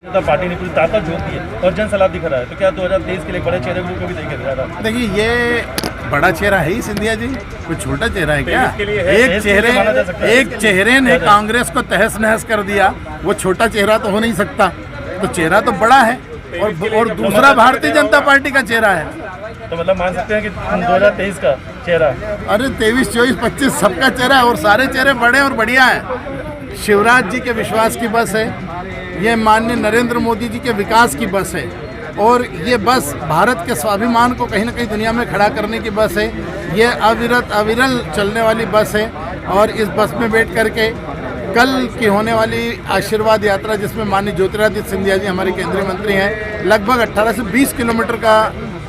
जनता party ने पूरी ताकत झोंक दी है और जन सलाह दिखा रहा है, तो क्या 2023 के लिए बड़े चेहरे को भी देखे जा रहा है? देखिए, ये बड़ा चेहरा है ही सिंधिया जी, कोई छोटा चेहरा है क्या? एक चेहरे ने कांग्रेस को तहस नहस कर दिया, वो छोटा चेहरा तो हो नहीं सकता। तो चेहरा तो बड़ा है और दूसरा भारतीय जनता पार्टी का चेहरा है। तो मतलब मान सकते हैं कि 2023 का चेहरा, अरे 23, 24, 25 सबका चेहरा है और सारे चेहरे बड़े और बढ़िया है। शिवराज जी के विश्वास की बस है, ये माननीय नरेंद्र मोदी जी के विकास की बस है और ये बस भारत के स्वाभिमान को कहीं ना कहीं दुनिया में खड़ा करने की बस है। ये अविरल चलने वाली बस है और इस बस में बैठ करके कल की होने वाली आशीर्वाद यात्रा, जिसमें माननीय ज्योतिरादित्य सिंधिया जी हमारे केंद्रीय मंत्री हैं, लगभग 18 से 20 किलोमीटर का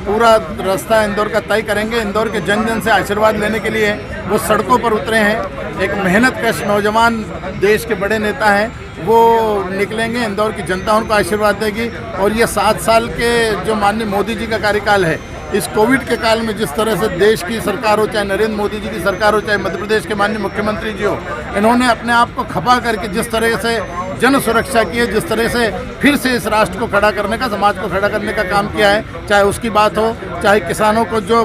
पूरा रास्ता इंदौर का तय करेंगे। इंदौर के जन जन से आशीर्वाद लेने के लिए वो सड़कों पर उतरे हैं। एक मेहनतकश नौजवान देश के बड़े नेता हैं, वो निकलेंगे, इंदौर की जनता उनको आशीर्वाद देगी। और ये 7 साल के जो माननीय मोदी जी का कार्यकाल है, इस कोविड के काल में जिस तरह से देश की सरकार हो, चाहे नरेंद्र मोदी जी की सरकार हो, चाहे मध्य प्रदेश के माननीय मुख्यमंत्री जी हो, इन्होंने अपने आप को खपा करके जिस तरह से जन सुरक्षा की है, जिस तरह से फिर से इस राष्ट्र को खड़ा करने का, समाज को खड़ा करने का काम किया है, चाहे उसकी बात हो, चाहे किसानों को जो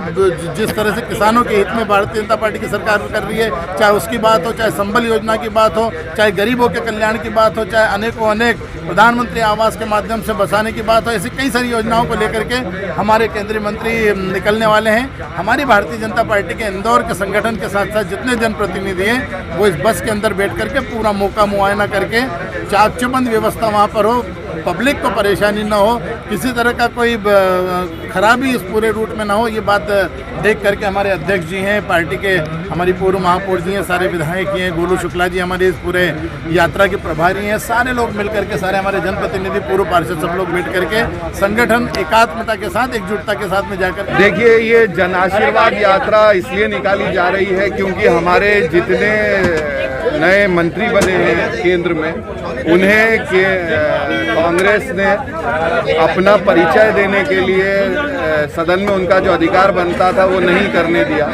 जिस तरह से किसानों के हित में भारतीय जनता पार्टी की सरकार कर रही है, चाहे उसकी बात हो, चाहे संबल योजना की बात हो, चाहे गरीबों के कल्याण की बात हो, चाहे अनेकों अनेक प्रधानमंत्री आवास के माध्यम से बसाने की बात हो, ऐसी कई सारी योजनाओं को लेकर के हमारे केंद्रीय मंत्री निकलने वाले हैं। हमारी भारतीय जनता पार्टी के इंदौर के संगठन के साथ साथ जितने जनप्रतिनिधि हैं, वो इस बस के अंदर बैठ करके पूरा मौका मुआयना करके चाकचौबंद व्यवस्था वहाँ पर हो, पब्लिक को परेशानी न हो, किसी तरह का कोई खराबी इस पूरे रूट में ना हो, ये बात देख करके हमारे अध्यक्ष जी हैं पार्टी के, हमारी पूर्व महापौर जी हैं, सारे विधायक हैं, गोलू शुक्ला जी हमारे इस पूरे यात्रा के प्रभारी हैं, सारे लोग मिल करके, सारे हमारे जनप्रतिनिधि, पूर्व पार्षद, सब लोग बैठ करके संगठन एकात्मता के साथ, एकजुटता के साथ में जाकर। देखिए, ये जन आशीर्वाद यात्रा इसलिए निकाली जा रही है क्योंकि हमारे जितने नए मंत्री बने हैं केंद्र में, उन्हें कांग्रेस ने अपना परिचय देने के लिए सदन में उनका जो अधिकार बनता था वो नहीं करने दिया,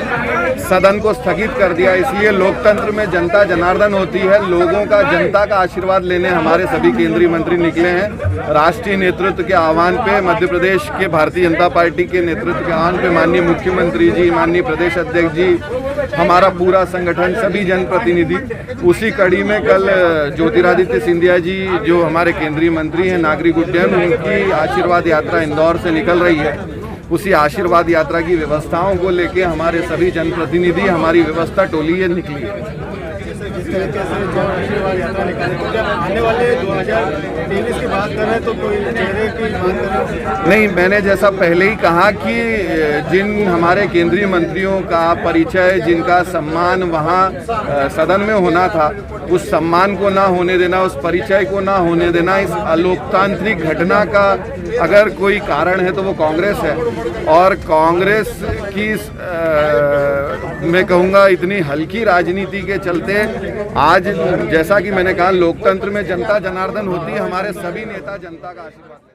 सदन को स्थगित कर दिया। इसलिए लोकतंत्र में जनता जनार्दन होती है, लोगों का, जनता का आशीर्वाद लेने हमारे सभी केंद्रीय मंत्री निकले हैं। राष्ट्रीय नेतृत्व के आह्वान पे, मध्य प्रदेश के भारतीय जनता पार्टी के नेतृत्व के आह्वान पे माननीय मुख्यमंत्री जी, माननीय प्रदेश अध्यक्ष जी, हमारा पूरा संगठन, सभी जनप्रतिनिधि, उसी कड़ी में कल ज्योतिरादित्य सिंधिया जी जो हमारे केंद्रीय मंत्री हैं नागरिक उड्डयन, उनकी आशीर्वाद यात्रा इंदौर से निकल रही है। उसी आशीर्वाद यात्रा की व्यवस्थाओं को लेके हमारे सभी जनप्रतिनिधि, हमारी व्यवस्था टोली ये निकली है। आने वाले 2023 की बात करें तो कोई चेहरे की बात करें? नहीं, मैंने जैसा पहले ही कहा कि जिन हमारे केंद्रीय मंत्रियों का परिचय, जिनका सम्मान वहाँ सदन में होना था, उस सम्मान को ना होने देना, उस परिचय को ना होने देना, इस अलोकतांत्रिक घटना का अगर कोई कारण है तो वो कांग्रेस है। और कांग्रेस की मैं कहूँगा इतनी हल्की राजनीति के चलते आज, जैसा कि मैंने कहा, लोकतंत्र में जनता जनार्दन होती है, हमारे सभी नेता जनता का आशीर्वाद